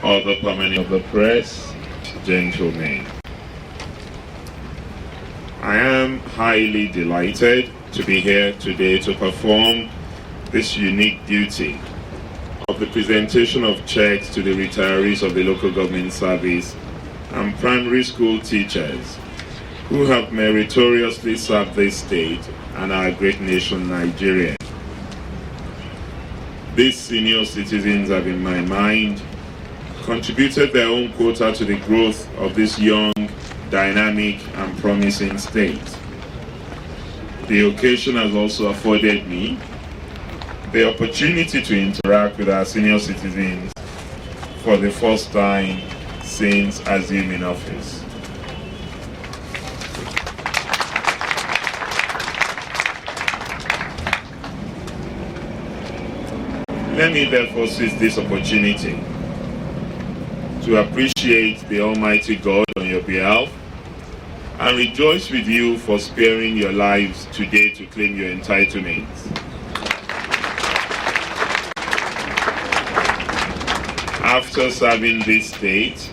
other permanent of the press, gentlemen. I am highly delighted to be here today to perform this unique duty of the presentation of checks to the retirees of the local government service and primary school teachers who have meritoriously served this state and our great nation, Nigeria. These senior citizens have, in my mind, contributed their own quota to the growth of this young, dynamic, and promising state. The occasion has also afforded me the opportunity to interact with our senior citizens for the first time since assuming office. Let me therefore seize this opportunity to appreciate the Almighty God on your behalf and rejoice with you for sparing your lives today to claim your entitlements. After serving this state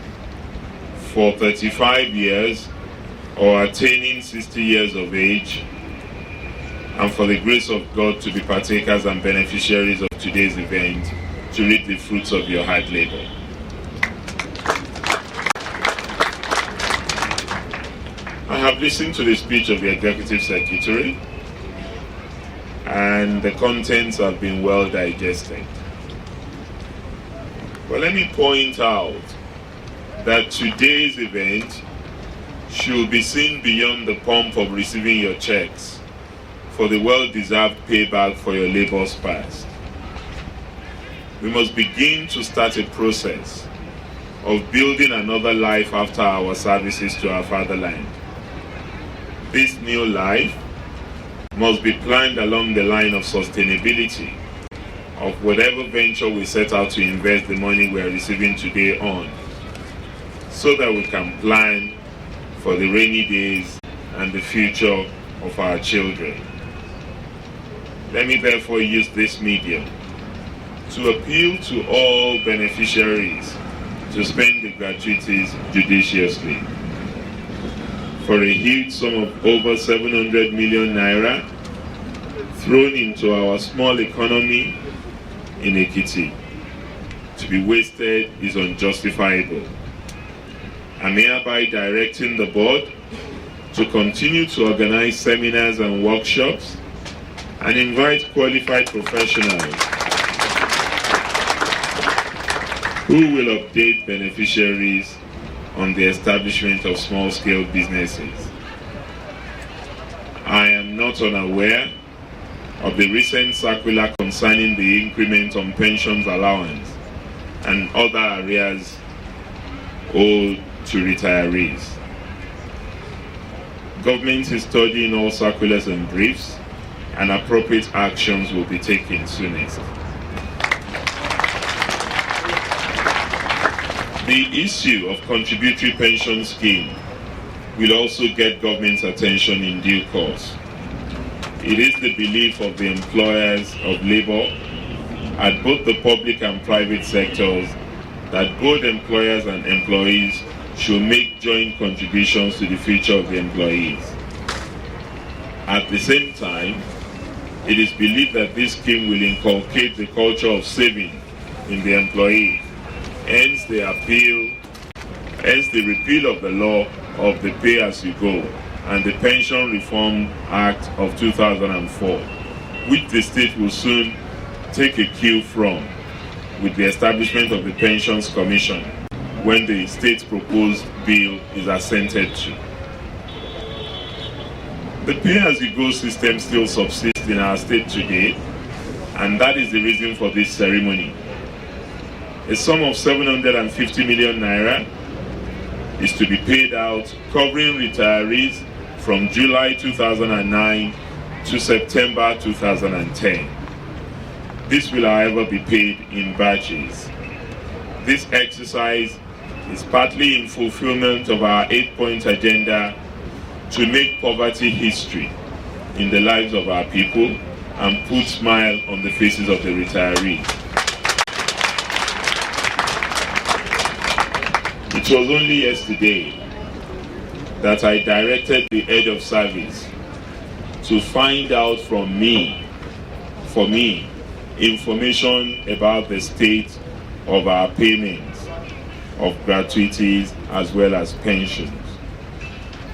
for 35 years or attaining 60 years of age, and for the grace of God to be partakers and beneficiaries of today's event, to reap the fruits of your hard labor. I have listened to the speech of the Executive Secretary, and the contents have been well digested. But let me point out that today's event should be seen beyond the pomp of receiving your checks for the well-deserved payback for your labors past. We must begin to start a process of building another life after our services to our fatherland. This new life must be planned along the line of sustainability of whatever venture we set out to invest the money we are receiving today on, so that we can plan for the rainy days and the future of our children. Let me therefore use this medium to appeal to all beneficiaries to spend the gratuities judiciously. For a huge sum of over 700 million naira thrown into our small economy in Ekiti, to be wasted is unjustifiable. I'm hereby directing the board to continue to organize seminars and workshops and invite qualified professionals who will update beneficiaries on the establishment of small-scale businesses. I am not unaware of the recent circular concerning the increment on pensions allowance and other arrears owed to retirees. Government is studying all circulars and briefs, and appropriate actions will be taken soonest. The issue of contributory pension scheme will also get government's attention in due course. It is the belief of the employers of labor at both the public and private sectors that both employers and employees should make joint contributions to the future of the employees. At the same time, it is believed that this scheme will inculcate the culture of saving in the employee. Hence the repeal of the law of the pay-as-you-go and the Pension Reform Act of 2004, which the state will soon take a cue from, with the establishment of the Pensions Commission when the state's proposed bill is assented to. The pay-as-you-go system still subsists in our state today, and that is the reason for this ceremony. A sum of 750 million naira is to be paid out, covering retirees from July 2009 to September 2010. This will, however, be paid in batches. This exercise is partly in fulfillment of our 8-point agenda to make poverty history in the lives of our people and put smile on the faces of the retirees. It was only yesterday that I directed the head of service to find out for me, information about the state of our payments of gratuities as well as pensions.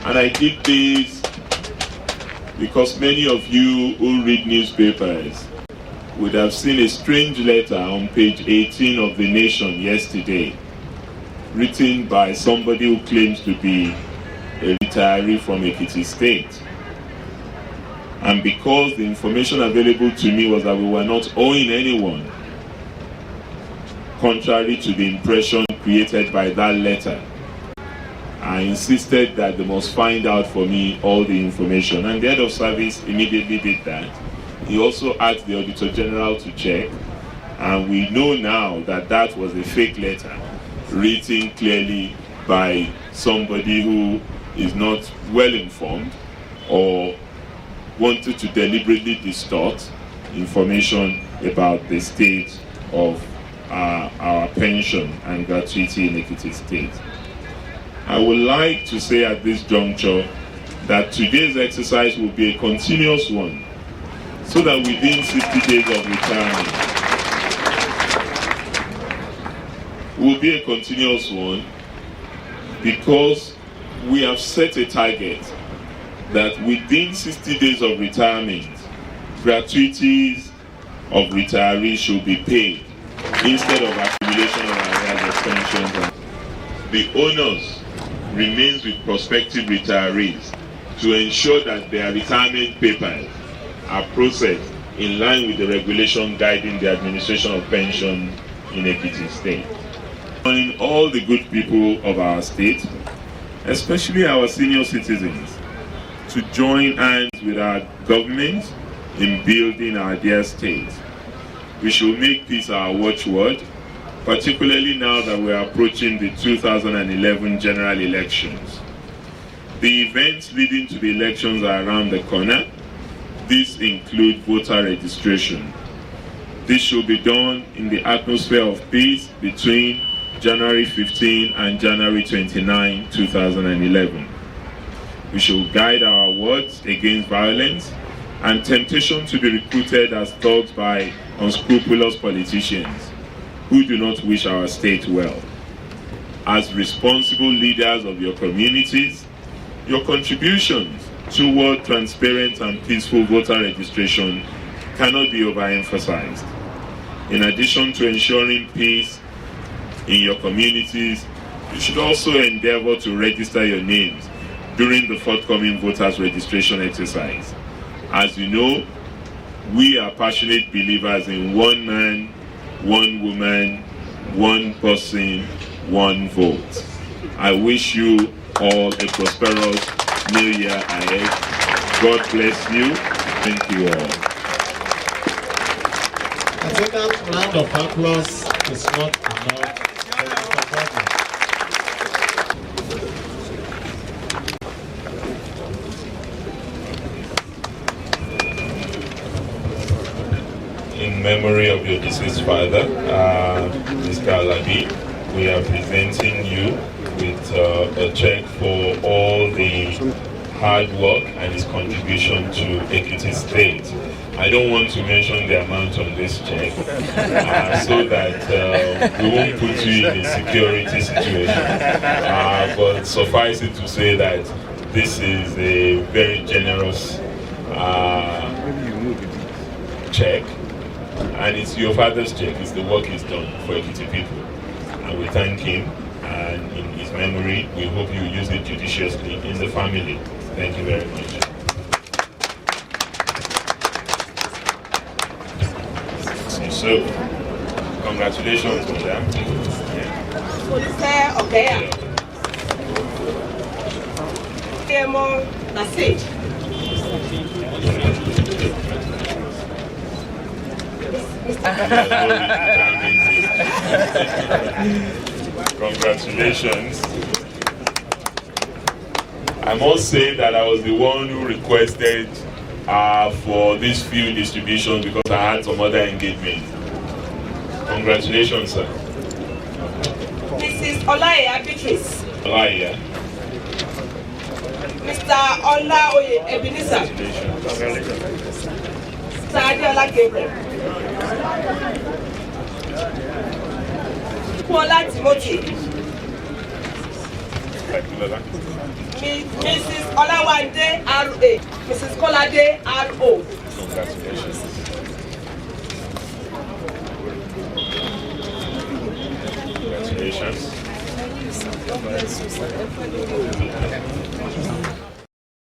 And I did this because many of you who read newspapers would have seen a strange letter on page 18 of The Nation yesterday, written by somebody who claims to be a retiree from Ekiti State. And because the information available to me was that we were not owing anyone, contrary to the impression created by that letter, I insisted that they must find out for me all the information. And the head of service immediately did that. He also asked the Auditor General to check, and we know now that that was a fake letter written clearly by somebody who is not well informed or wanted to deliberately distort information about the state of our pension and gratuity in Ekiti State. I would like to say at this juncture that today's exercise will be a continuous one, so that within 60 days of retirement, will be a continuous one, because we have set a target that within 60 days of retirement, gratuities of retirees should be paid instead of accumulation of arrears of pensions. The onus remains with prospective retirees to ensure that their retirement papers are processed in line with the regulation guiding the administration of pension in Ekiti State. Join all the good people of our state, especially our senior citizens, to join hands with our government in building our dear state. We should make peace our watchword, particularly now that we are approaching the 2011 general elections. The events leading to the elections are around the corner. These include voter registration. This should be done in the atmosphere of peace between January 15 and January 29, 2011. We should guide our words against violence and temptation to be recruited as thugs by unscrupulous politicians who do not wish our state well. As responsible leaders of your communities, your contributions toward transparent and peaceful voter registration cannot be overemphasized. In addition to ensuring peace in your communities, you should also endeavor to register your names during the forthcoming voters registration exercise. As you know, we are passionate believers in one man, one woman, one person, one vote. I wish you all a prosperous new year ahead. God bless you. Thank you all. I think that round of applause is not enough. In memory of your deceased father, Mr. Alabi, we are presenting you with a check for all the hard work and his contribution to Ekiti State. I don't want to mention the amount on this check so that we won't put you in a security situation. But suffice it to say that this is a very generous check. And it's your father's check, it's the work he's done for Ekiti people. And we thank him, and in his memory, we hope you use it judiciously in the family. Thank you very much. So, congratulations on that. That's it. Congratulations. I must say that I was the one who requested for this few distributions because I had some other engagement. Congratulations, sir. Mrs. Olaya Beatrice. Olaya. Mr. Olaoye Ebenezer. Mr. Adeola Gabriel. Kuola Timothy. Mrs. Olawande R.A. Mrs. Kolade R.O. Congratulations. Congratulations.